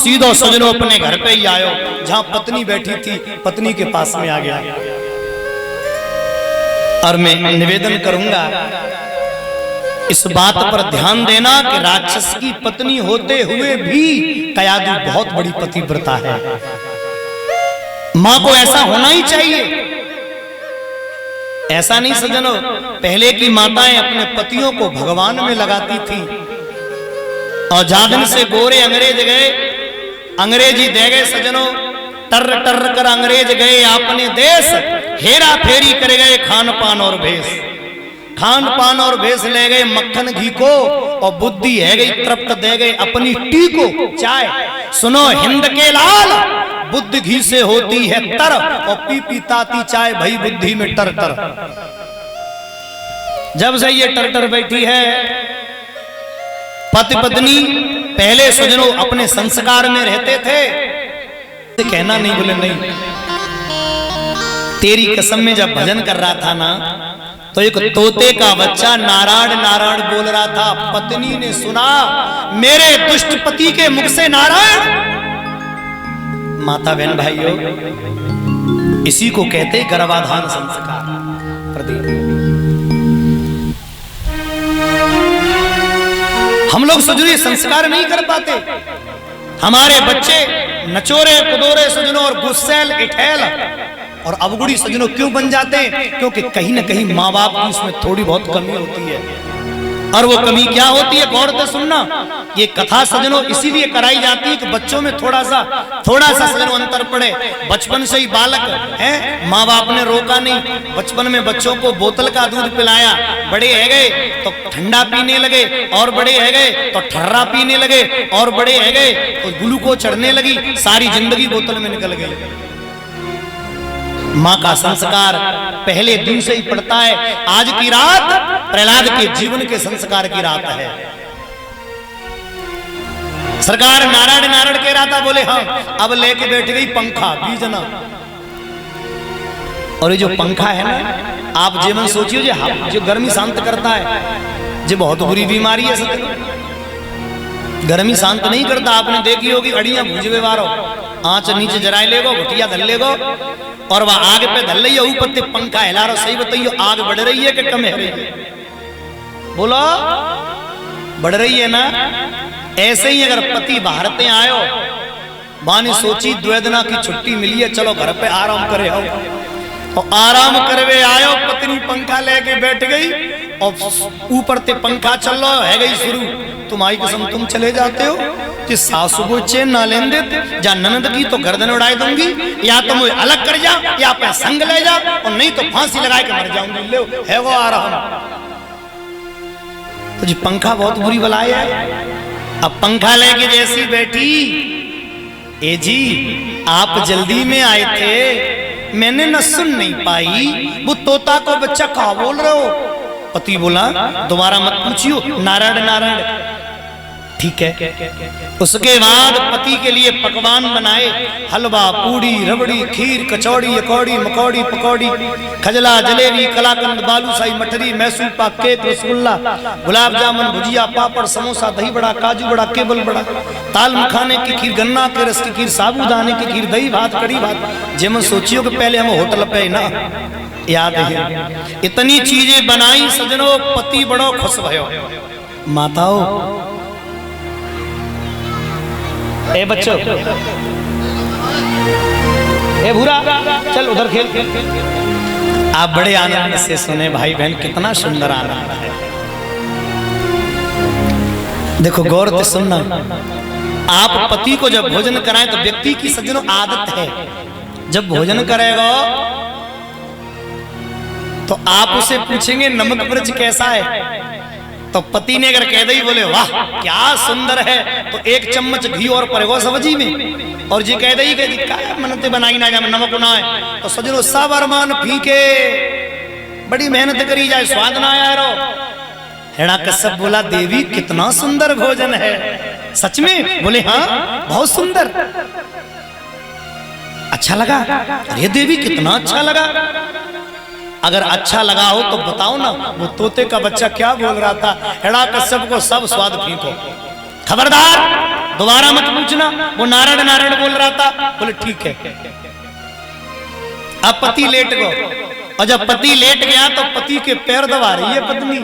सीधो सजनों अपने घर पे ही आयो, जहां पत्नी बैठी थी पत्नी के पास में आ गया। और मैं निवेदन करूंगा इस बात पर ध्यान देना कि राक्षस की पत्नी होते हुए भी कयादू बहुत बड़ी पतिव्रता है। मां को ऐसा होना ही चाहिए। ऐसा नहीं सजनों, पहले की माताएं अपने पतियों को भगवान में लगाती थी, और जादन से गोरे अंग्रेज गए, अंग्रेजी दे गए सजनों, टर टर कर अंग्रेज गए अपने देश, हेरा फेरी कर गए खान पान और भेष। खान पान और भेष ले गए मक्खन घी को, और बुद्धि है गई तृप्त दे गए अपनी टी को चाय। सुनो हिंद के लाल, बुद्धि घी से होती है तर, और पी पी ताती चाय भई बुद्धि में टर टर। जब से ये टर टर बैठी है पति पत्नी, पहले सजनों अपने संस्कार में रहते थे, कहना नहीं, बोले नहीं। तेरी कसम में जब भजन कर रहा था ना, तो एक तोते का बच्चा नारायण नारायण बोल रहा था। पत्नी ने सुना मेरे दुष्ट पति के मुख से नारायण। माता बहन भाइयों, इसी को कहते गर्भाधान संस्कार। प्रदीप, हम लोग सजनो संस्कार नहीं कर पाते। हमारे बच्चे नचोरे कुदोरे सजनों और गुस्सैल इठैल और अवगुड़ी सजनों क्यों बन जाते हैं? क्योंकि कहीं ना कहीं माँ बाप की इसमें थोड़ी बहुत कमी होती है। और वो कमी क्या होती है, गौर से सुनना। ये कथा सजनों इसीलिए कराई जाती है कि बच्चों में थोड़ा सा सजनों अंतर पड़े। बचपन से ही बालक है, माँ बाप ने रोका नहीं, बचपन में बच्चों को बोतल का दूध पिलाया, बड़े है गए तो ठंडा पीने लगे, और बड़े है गए तो ठर्रा पीने लगे, और बड़े है गए तो ग्लूकोज चढ़ने लगी, सारी जिंदगी बोतल में निकल गई। माँ का संस्कार पहले दिन से ही पड़ता है। आज की रात प्रहलाद के जीवन के संस्कार की रात है। सरकार नारायण नारायण कह रहा था, बोले हाँ, अब लेके बैठ गई पंखा बीजना। और ये जो पंखा है ना, आप जीवन सोचिए, जो गर्मी शांत करता है, जो बहुत बुरी बीमारी है सच। गर्मी शांत नहीं करता। आपने देखी होगी अड़ियां भूजवे वारो, आंच नीचे जराए लेगो, घुटिया धल लेगो, और वह आग पे धल रही है, ऊपर ते पंखा हिला रहा। सही बताइए, आग बढ़ रही है कि कम है रही है? बोलो, बढ़ रही है ना। ऐसे ही अगर पति भारते आयो, बानी सोची द्वेदना की छुट्टी मिली है, चलो घर पे आराम करे हो, और आराम करवे आयो, पत्नी पंखा लेके बैठ गई, और ऊपर ते पंखा चल रहा है गई शुरू। तुम्हारी कसम तुम चले जाते हो कि सासू को चैन ना लेने देते, जा ननद की तो गर्दन उड़ाई दूंगी, या तो मुझे अलग कर जा, या अपना संग ले जा, और नहीं तो फांसी लगा के मर जाऊंगी। ले है वो आ रहा हूं। तो जी पंखा बहुत बुरी बलाई है। अब पंखा लेके जैसी बैठी, ए जी आप जल्दी में आए थे, मैंने न सुन नहीं पाई, वो तोता को बच्चा कहा बोल रहे हो? पति बोला दोबारा मत पूछियो, नारायण नारायण। ठीक है। उसके बाद पति के लिए पकवान बनाए, हलवा पूड़ी रबड़ी खीर कचौड़ी अकौड़ी मकौड़ी पकौड़ी खजला जलेबी कलाकंद बालूशाही मठरी मैसूर पाक केक रसगुल्ला गुलाब जामुन भुजिया पापड़ समोसा दही बड़ा काजू बड़ा केबल बड़ा ताल मखाने की खीर गन्ना के रस की खीर साबूदाने की खीर दही भात कड़ी भात। जब सोचियो कि पहले हम होटल पे ना याद है, इतनी चीजें बनाई सजनों, पति बड़ो खुश भयो। माताओं, ए बच्चों, ए भूरा चल उधर खेल। आप बड़े आनंद से सुने भाई बहन, कितना सुंदर आनंद है। देखो गौर से सुनना, आप पति को जब भोजन कराएं तो व्यक्ति की सज्जनों आदत है, जब भोजन करेगा तो आप उसे पूछेंगे नमक मिर्च कैसा है, तो पति ने अगर कह दी बोले वाह क्या सुंदर है, तो एक चम्मच घी और पड़ेगा सब्जी में। और जी कह दी कि जी क्या मनते बनाई ना जाए नमक ना है, तो सजनो सब अरमान फीके, बड़ी मेहनत करी जाए स्वाद ना आया रो। हेड़ा कश्यप बोला देवी कितना सुंदर भोजन है। सच में? बोले हाँ बहुत सुंदर। अच्छा लगा? अरे देवी कितना अच्छा लगा। अगर अच्छा लगा हो तो बताओ ना, वो तोते का बच्चा क्या बोल रहा था, हेड़ा कश्यप को सब स्वाद फीको। खबरदार दोबारा मत पूछना। वो नारायण नारायण बोल रहा था। बोले ठीक है। अब पति लेट गो, और जब पति लेट गया तो पति के पैर दबा रही है पत्नी।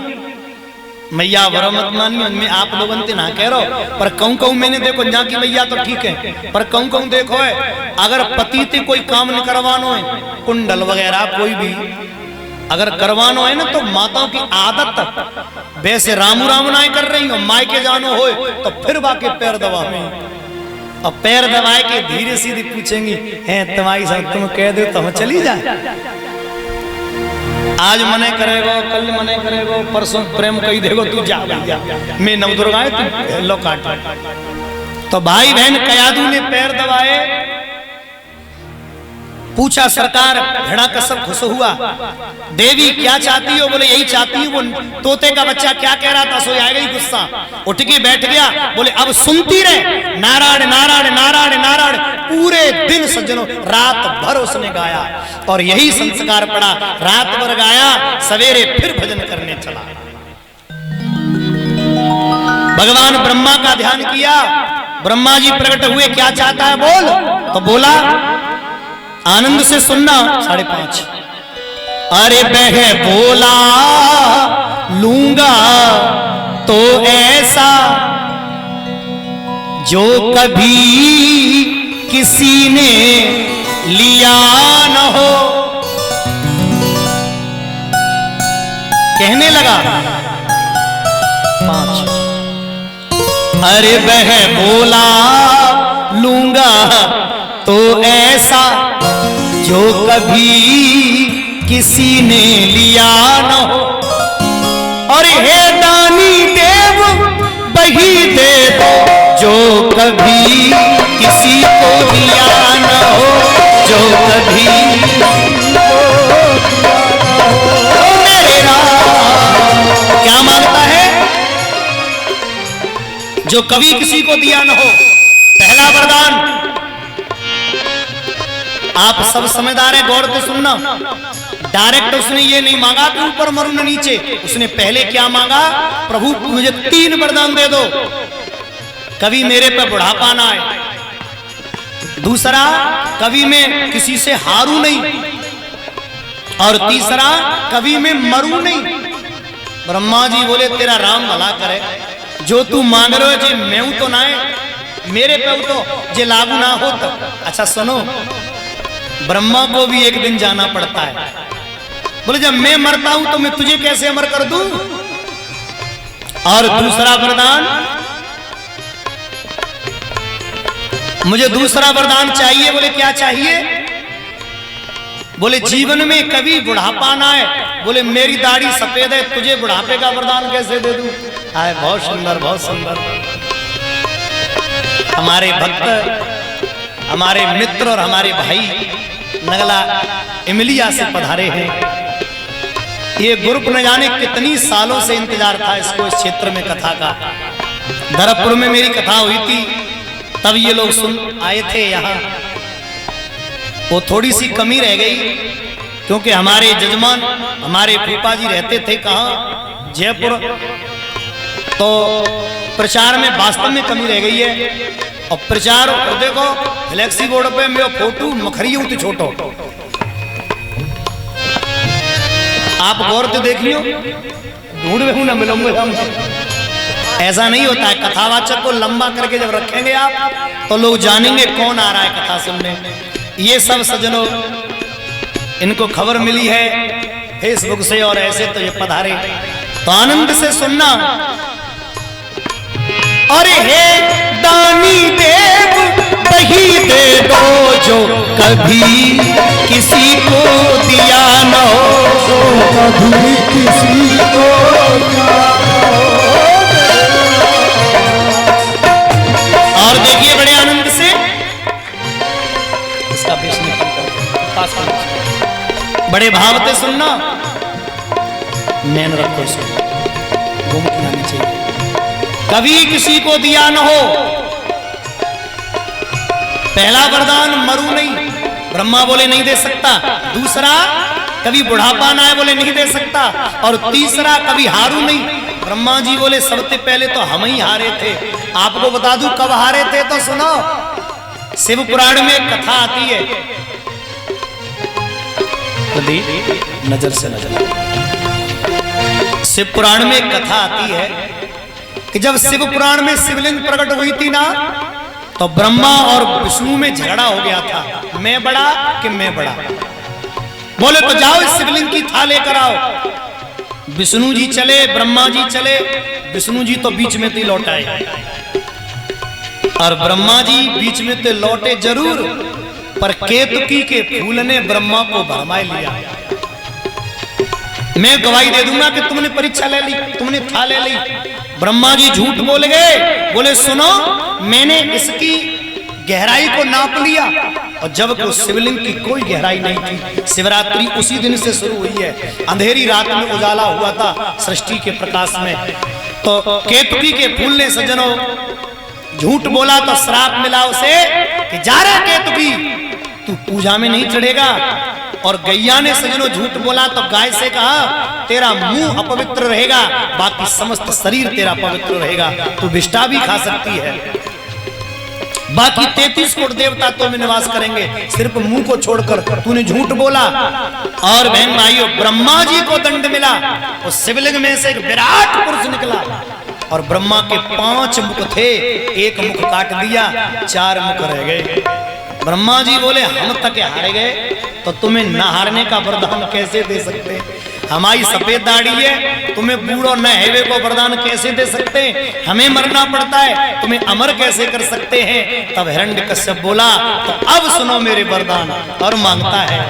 मैया वरो मत मानियो, मैं आप लोगों से ना कह रहा, पर कहूं मैंने देखो जा की मैया तो ठीक है, पर कहूं देखो है, अगर पति से कोई काम नहीं करवानो है, कुंडल वगैरह कोई भी अगर करवानो है ना, तो माताओं की आदत वैसे रामू राम ना कर रही हो, माय के जानो हो तो फिर बाकी पैर दबा में, और पैर दबाए के धीरे सीधी पूछेंगी, हैं तुम्हारी सब तुम कह दो तो हम चली जाए। आज मने करेगो, कल मने करेगो, परसों प्रेम कही देगो, तू जा भैया मैं नवदुर्गा तू लो काट। तो भाई बहन कयादू ने पैर दबाए, पूछा सरकार, भेड़ा कसम खुश हुआ, देवी क्या चाहती हो? बोले यही चाहती हूँ, वो तोते का बच्चा क्या कह रहा था सो आएगा ही गुस्सा, उठ के बैठ गया। बोले अब सुनती रहे, नारायण नारायण नारायण नारायण, पूरे दिन सज्जनों रात भर उसने गाया, और यही संस्कार पड़ा, रात भर गाया, सवेरे फिर भजन करने चला। भगवान ब्रह्मा का ध्यान किया, ब्रह्मा जी प्रकट हुए, क्या चाहता है बोल? तो बोला आनंद से सुनना, 5:30। अरे बह बोला लूंगा तो ऐसा जो कभी किसी ने लिया न हो। कहने लगा 5। अरे बह बोला लूंगा तो ऐसा जो कभी किसी ने लिया न हो। और हे दानी देव वही दे दो जो कभी किसी को दिया न हो, जो कभी मेरे राम। क्या मांगता है? जो कभी किसी को दिया न हो। पहला वरदान, आप सब समझदार हैं, गौर से सुनना। डायरेक्ट उसने ये नहीं मांगा कि ऊपर मरू न नीचे, उसने पहले क्या मांगा? प्रभु मुझे 3 वरदान दे दो, कभी मेरे पे बुढ़ापा ना आए, दूसरा कभी मैं किसी से हारू नहीं, और तीसरा कभी मैं मरू नहीं। ब्रह्मा जी बोले तेरा राम भला करे, जो तू मांग रहे हो जे मैं तो ना है, मेरे पे तो जे लागू ना हो। तो अच्छा सुनो, ब्रह्मा को भी एक दिन जाना पड़ता है। बोले जब मैं मरता हूं तो मैं तुझे कैसे अमर कर दूं? और दूसरा वरदान, मुझे दूसरा वरदान चाहिए। बोले क्या चाहिए? बोले जीवन में कभी बुढ़ापा ना आए। बोले मेरी दाढ़ी सफेद है, तुझे बुढ़ापे का वरदान कैसे दे दूं? आए बहुत सुंदर, बहुत सुंदर। हमारे भक्त, हमारे मित्र और हमारे भाई नगला इमलिया से पधारे हैं। ये ग्रुप न जाने कितनी सालों से इंतजार था इसको, इस क्षेत्र में कथा का। धरमपुर में मेरी कथा हुई थी, तब ये लोग सुन आए थे यहाँ। वो थोड़ी सी कमी रह गई, क्योंकि हमारे जजमान हमारे फूफा जी रहते थे कहाँ? जयपुर। तो प्रचार में वास्तव में कमी रह गई है। और प्रचार देखो फ्लेक्सी बोर्ड पे मेरा फोटो मखरी हूं तो छोटो, आप गौर से देख लियो, ढूंढ में हूं ना मिलूंगा। ऐसा नहीं होता है, कथावाचक को लंबा करके जब रखेंगे आप तो लोग जानेंगे कौन आ रहा है कथा सुनने। ये सब सज्जनों इनको खबर मिली है फेसबुक से, और ऐसे तो ये पधारे, तो आनंद से सुनना। अरे हे दानी देव वही दे दो जो कभी किसी को दिया न हो, कभी किसी को दिया न हो। और देखिए बड़े आनंद से इसका बड़े भाव से सुनना, नैन रखो इसको, घूम के आनी चाहिए। कभी किसी को दिया न हो। पहला वरदान मरू नहीं, ब्रह्मा बोले नहीं दे सकता। दूसरा कभी बुढ़ापा ना आए, बोले नहीं दे सकता। और तीसरा कभी हारू नहीं, ब्रह्मा जी बोले सबसे पहले तो हम ही हारे थे। आपको बता दूं कब हारे थे, तो सुनो। शिव पुराण में एक कथा आती है, नजर से नजर। शिव पुराण में एक कथा आती है कि जब शिव पुराण में शिवलिंग प्रकट हुई थी ना, तो ब्रह्मा और विष्णु में झगड़ा हो गया था, मैं बड़ा कि मैं बड़ा। बोले तो जाओ इस शिवलिंग की थाल लेकर आओ। विष्णु जी चले, ब्रह्मा जी चले, विष्णु जी तो बीच में थे लौटाए, और ब्रह्मा जी बीच में थे लौटे जरूर, पर केतकी के फूल ने ब्रह्मा को भरमाए लिया। मैं गवाही दे दूंगा कि तुमने परीक्षा ले ली, तुमने थाल ले ली। ब्रह्मा जी झूठ बोल गए, बोले सुनो मैंने इसकी गहराई को नाप लिया, और जब को शिवलिंग की कोई गहराई नहीं थी। शिवरात्रि उसी दिन से शुरू हुई है, अंधेरी रात में उजाला हुआ था सृष्टि के प्रकाश में। तो केतकी के फूल ने सज्जनों झूठ बोला तो श्राप मिला उसे कि जा रहा केतकी तू पूजा में नहीं चढ़ेगा। और गैया ने सज्जनों झूठ बोला तो गाय से कहा तेरा मुंह अपवित्र रहेगा, बाकी समस्त शरीर तेरा पवित्र रहेगा, तू विष्ठा भी खा सकती है, बाकी 33 कोटि देवता तो में निवास करेंगे, सिर्फ मुंह को छोड़कर तूने झूठ बोला। और बहन भाइयों ब्रह्मा जी को दंड मिला, उस शिवलिंग में से एक विराट पुरुष निकला, और ब्रह्मा के 5 मुख थे, एक मुख काट दिया, 4 मुख रह गए। ब्रह्मा जी बोले हम तक हार गए, तो तुम्हें न हारने का वरदान कैसे दे सकते? हमारी सफेद दाढ़ी है, तुम्हें बूढ़ो न हेवे को वरदान कैसे दे सकते हैं? हमें मरना पड़ता है, तुम्हें अमर कैसे कर सकते हैं? तब हिरण्यकश्यप बोला तो अब सुनो मेरे वरदान, और मांगता है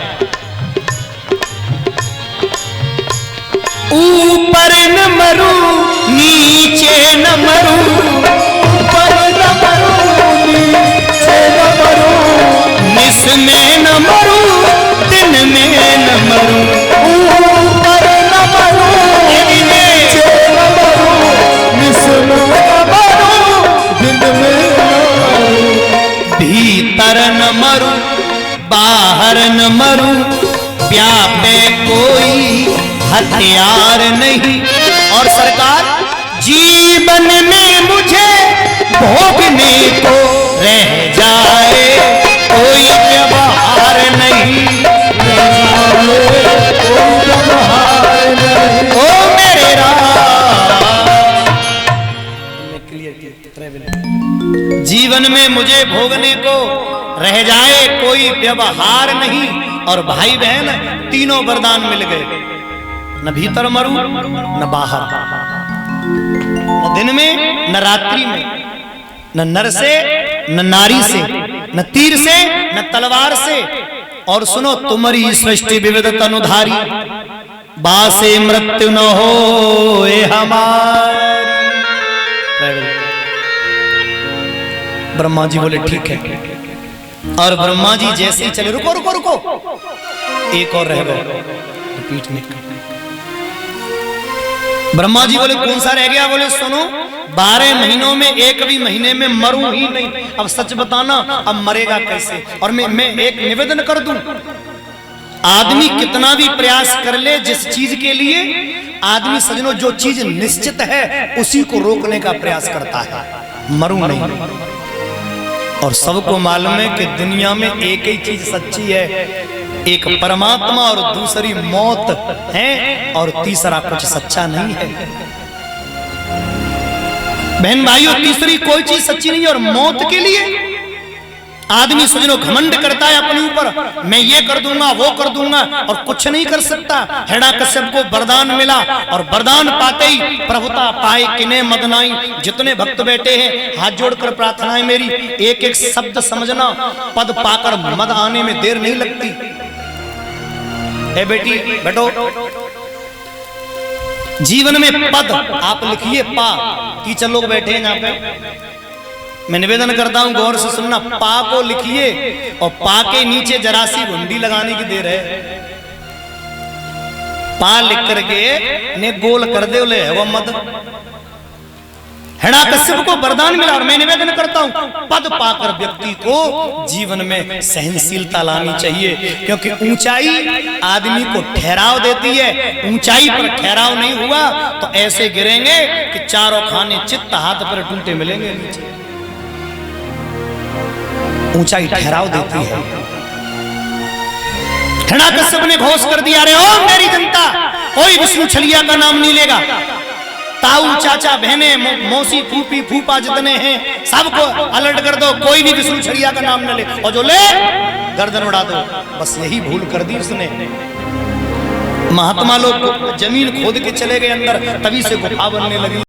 ऊपर न मरू नीचे न मरू, ऊपर न मरू नीचे न मरू, निस में न मरू दिन में न मरू, ऊपर न मरू नीचे न मरू, निस में न मरू दिन में न मरू, भीतर न मरू बाहर न मरू, व्यापे कोई हथियार नहीं। और सरकार जीवन में मुझे भोगने को रह जाए कोई व्यवहार नहीं, ओ मेरे जीवन में मुझे भोगने को रह जाए कोई व्यवहार नहीं। और भाई बहन तीनों वरदान मिल गए, न भीतर मरू न बाहर, न दिन में न रात्रि में, न नर से न नारी से, न तीर से न तलवार से। और सुनो तुम्हारी सृष्टि विविध तनुधारी, बासे मृत्यु न हो हमारी। ब्रह्मा जी बोले ठीक है, और ब्रह्मा जी जैसे ही चले, रुको रुको रुको, एक और रह गए पीठ में। ब्रह्मा जी बोले कौन सा रह गया? बोले सुनो 12 महीनों में एक भी महीने में मरूं ही नहीं। अब सच बताना, अब मरेगा कैसे? और मैं एक निवेदन कर दूं, आदमी कितना भी प्रयास कर ले जिस चीज के लिए, आदमी सजनों जो चीज निश्चित है उसी को रोकने का प्रयास करता है, मरूं नहीं। और सबको मालूम है कि दुनिया में एक ही चीज सच्ची है, एक परमात्मा और दूसरी मौत है, और तीसरा कुछ सच्चा नहीं है। बहन भाइयों तीसरी कोई चीज सच्ची नहीं है। और मौत के लिए आदमी सजनों घमंड करता है अपने ऊपर, मैं ये कर दूंगा वो कर दूंगा, और कुछ नहीं कर सकता। हिरण्यकश्यप को वरदान मिला, और वरदान पाते ही प्रभुता पाए किने मदनाई। जितने भक्त बैठे हैं हाथ जोड़कर प्रार्थनाएं मेरी, एक एक शब्द समझना, पद पाकर मद आने में देर नहीं लगती। ए बेटी बैठो, जीवन में पद आप लिखिए, पा। टीचर लोग बैठे हैं यहाँ पे, मैं निवेदन करता हूं गौर से सुनना, पा को लिखिए, और पा के नीचे जरा सी घुंडी लगाने की देर है। पा लिख करके ने गोल कर दे, बोले वो मद हिरण्यकश्यप को वरदान मिला और मैं निवेदन करता हूं पद पाकर व्यक्ति को जीवन में सहनशीलता लानी चाहिए, क्योंकि ऊंचाई आदमी को ठहराव देती है। ऊंचाई पर ठहराव नहीं हुआ तो ऐसे गिरेंगे कि चारों खाने चित्त हाथ पर टूटे मिलेंगे नीचे। ऊंचाई ठहराव देती है। हिरण्यकश्यप ने घोष कर दिया, अरे ओ मेरी जनता, कोई विष्णु छलिया का नाम नहीं लेगा। ताऊ चाचा बहने मौसी फूफी फूफा जितने हैं सबको अलर्ट कर दो, कोई भी विष्णु छलिया का नाम न ले, और जो ले गर्दन उड़ा दो। बस यही भूल कर दी उसने। महात्मा लोग जमीन खोद के चले गए अंदर, तभी से गुफा बनने लगी।